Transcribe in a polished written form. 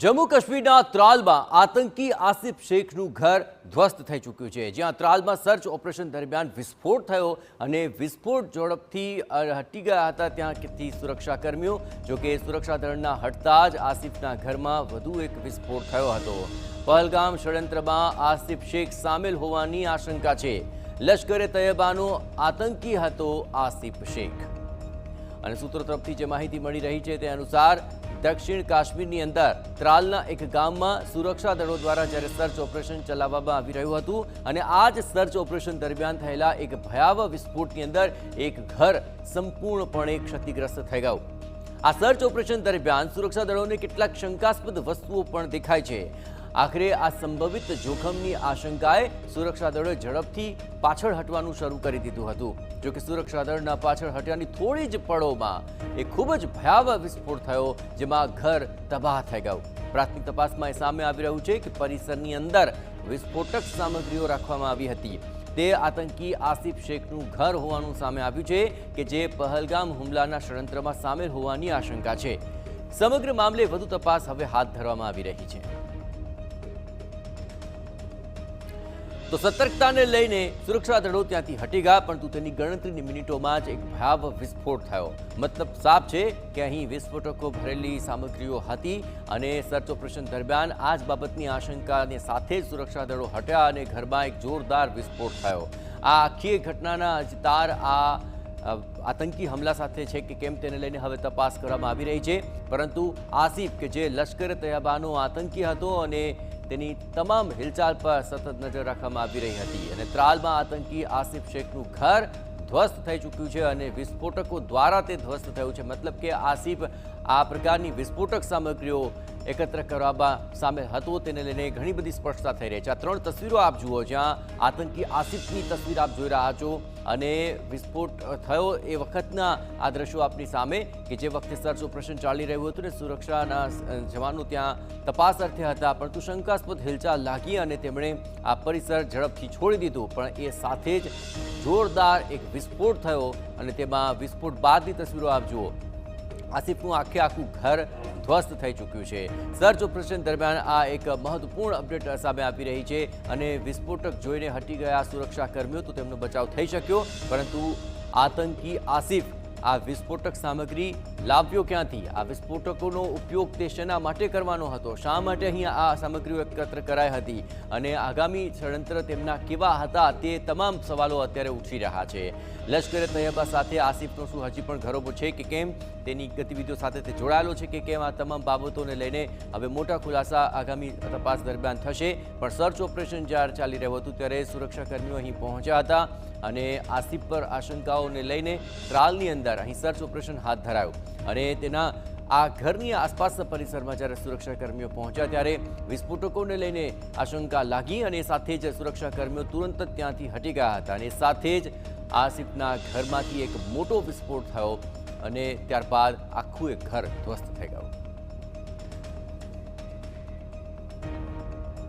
જમ્મુ કાશ્મીરના ત્રાલમાં આતંકી આસિફ શેખનું ઘર ધ્વસ્ત થઈ ચૂક્યું છે, જ્યાં ત્રાલમાં સર્ચ ઓપરેશન દરમિયાન વિસ્ફોટ થયો અને વિસ્ફોટ ઝડપથી હટી ગયા હતા ત્યાંથી સુરક્ષાકર્મીઓ। જોકે સુરક્ષા દળના હટતા જ આસિફના ઘરમાં વધુ એક વિસ્ફોટ થયો હતો। પહલગામ ષડયંત્રમાં આસિફ શેખ સામેલ હોવાની આશંકા છે। લશ્કરે તૈયબાનો આતંકી હતો આસિફ શેખ અને સૂત્રો તરફથી જે માહિતી મળી રહી છે તે અનુસાર દક્ષિણ કાશ્મીરની અંદર ત્રાલના એક ગામમાં સુરક્ષા દળો દ્વારા જ્યારે સર્ચ ઓપરેશન ચલાવવામાં આવી રહ્યું હતું અને આ જ સર્ચ ઓપરેશન દરમિયાન થયેલા એક ભયાવહ વિસ્ફોટની અંદર એક ઘર સંપૂર્ણપણે ક્ષતિગ્રસ્ત થઈ ગયું। આ સર્ચ ઓપરેશન દરમિયાન સુરક્ષા દળોને કેટલાક શંકાસ્પદ વસ્તુઓ પણ દેખાય છે। આખરે આ સંભવિત જોખમની આશંકાએ સુરક્ષા દળોએ ઝડપથી પાછળ હટવાનું શરૂ કરી દીધું હતું। જોકે સુરક્ષા દળના પાછળ હટ્યાની થોડી જ પળોમાં એક ખૂબ જ ભયાવહ વિસ્ફોટ થયો, જેમાં ઘર તબાહ થઈ ગયું। પ્રાથમિક તપાસમાં એ સામે આવી રહ્યું છે કે પરિસરની અંદર વિસ્ફોટક સામગ્રીઓ રાખવામાં આવી હતી। તે આતંકી આસિફ શેખનું ઘર હોવાનું સામે આવ્યું છે કે જે પહલગામ હુમલાના ષડયંત્રમાં સામેલ હોવાની આશંકા છે। સમગ્ર મામલે વધુ તપાસ હવે હાથ ધરવામાં આવી રહી છે। તો સતર્કતાને લઈને સુરક્ષા દળો ત્યાંથી હટી ગયા, પરંતુ તેની ગણતરીની મિનિટોમાં જ એક ભયાવહ વિસ્ફોટ થયો। મતલબ સાફ છે કે અહીં વિસ્ફોટકો ભરેલી સામગ્રીઓ હતી અને સર્ચ ઓપરેશન દરમિયાન આ જ બાબતની આશંકાની સાથે જ સુરક્ષા દળો હટ્યા અને ઘરમાં એક જોરદાર વિસ્ફોટ થયો। આ આખી ઘટનાના તાર આતંકી હમલા સાથે છે કે કેમ તેને લઈને હવે તપાસ કરવામાં આવી રહી છે, પરંતુ આસિફ કે જે લશ્કરે તૈયબાનો આતંકી હતો અને તેની તમામ હિલચાલ પર સતત નજર રાખવામાં આવી રહી હતી અને ત્રાલમાં આતંકી આસિફ શેખનું ઘર ધ્વસ્ત થઈ ચૂક્યું છે અને વિસ્ફોટકો દ્વારા તે ધ્વસ્ત થયું છે। મતલબ કે આસિફ આ પ્રકારની વિસ્ફોટક સામગ્રીઓ એકત્ર કરવામાં સામેલ હતો, તેને લઈને ઘણી બધી સ્પષ્ટતા થઈ રહી છે। આ ત્રણ તસવીરો આપ જુઓ, જ્યાં આતંકી આસિફની તસવીર આપ જોઈ રહ્યા છો અને વિસ્ફોટ થયો એ વખતના આ દ્રશ્યો આપની સામે કે જે વખતે સર્ચ ઓપરેશન ચાલી રહ્યું હતું ને સુરક્ષાના જવાનો ત્યાં તપાસ અર્થે હતા, પરંતુ શંકાસ્પદ હિલચાલ લાગી અને તેમણે આ પરિસર ઝડપથી છોડી દીધું। પણ એ સાથે જ જોરદાર એક વિસ્ફોટ થયો અને તેમાં વિસ્ફોટ બાદની તસવીરો આપ જુઓ। આસિફનું આખું ઘર ધ્વસ્ત થઈ ચૂક્યું છે। સર્ચ ઓપરેશન દરમિયાન આ એક મહત્વપૂર્ણ અપડેટ સામે આવી રહી છે અને વિસ્ફોટક જોઈને હટી ગયા સુરક્ષા કર્મીઓ તો તેમનો બચાવ થઈ શક્યો, પરંતુ આતંકી આસિફ આ વિસ્ફોટક સામગ્રી લાવ્યો ક્યાંથી? આ વિસ્ફોટકોનો ઉપયોગ તે શેના માટે કરવાનો હતો? શા માટે અહીં આ સામગ્રીઓ એકત્ર કરાઈ હતી અને આગામી ષડયંત્ર તેમના કેવા હતા? તે તમામ સવાલો અત્યારે ઉઠી રહ્યા છે। લશ્કરે તૈયબા સાથે આસિફનો શું હજી પણ ઘરોબો છે કે કેમ, તેની ગતિવિધિઓ સાથે તે જોડાયેલો છે કે કેમ, આ તમામ બાબતોને લઈને હવે મોટા ખુલાસા આગામી તપાસ દરમિયાન થશે। પણ સર્ચ ઓપરેશન જ્યારે ચાલી રહ્યું હતું ત્યારે સુરક્ષાકર્મીઓ અહીં પહોંચ્યા હતા અને આસિફ પર આશંકાઓને લઈને ત્રાલની અંદર અહીં સર્ચ ઓપરેશન હાથ ધરાયું અને તેના આ ઘરની આસપાસના પરિસરમાં જ્યારે સુરક્ષાકર્મીઓ પહોંચ્યા ત્યારે વિસ્ફોટકોને લઈને આશંકા લાગી અને સાથે જ સુરક્ષાકર્મીઓ તુરંત જ ત્યાંથી હટી ગયા હતા અને સાથે જ આસિફના ઘરમાંથી એક મોટો વિસ્ફોટ થયો અને ત્યારબાદ આખું એક ઘર ધ્વસ્ત થઈ ગયું।